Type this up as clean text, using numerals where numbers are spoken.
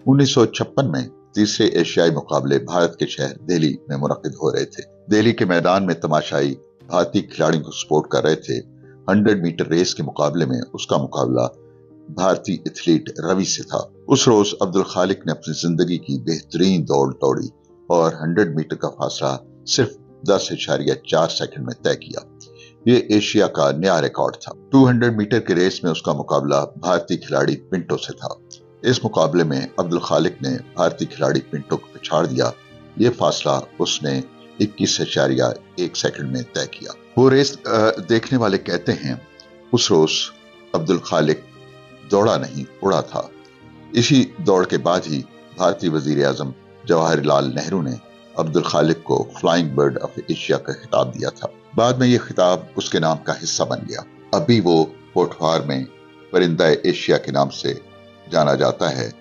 1956 में तीसरे एशियाई मुकाबले भारत के शहर दिल्ली में मुनक्किद हो रहे थे। दिल्ली के मैदान में तमाशाई भारतीय खिलाड़ियों को सपोर्ट कर रहे थे। 100 मीटर रेस के मुकाबले में उसका मुकाबला भारतीय एथलीट रवि से था। उस रोज अब्दुल खालिक ने अपनी जिंदगी की बेहतरीन दौड़ दौड़ी और 100 मीटर का फासला सिर्फ 10.4 सेकंड में तय किया। ये एशिया का नया रिकॉर्ड था। 200 मीटर के रेस में उसका मुकाबला भारतीय खिलाड़ी पिंटो से था। इस मुकाबले में अब्दुल खालिक ने भारतीय खिलाड़ी पिंटो को पछाड़ दिया। ये फासला उसने 21.1 सेकंड में तय किया। वो रेस देखने वाले कहते हैं उस रोज अब्दुल खालिक दौड़ा नहीं उड़ा था। इसी दौड़ के बाद ही भारतीय वजीर आजम जवाहरलाल नेहरू ने अब्दुल खालिक को फ्लाइंग बर्ड ऑफ एशिया का खिताब दिया था। बाद में यह खिताब उसके नाम का हिस्सा बन गया। अभी वो पोठवार में परिंदा एशिया के नाम से जाना जाता है।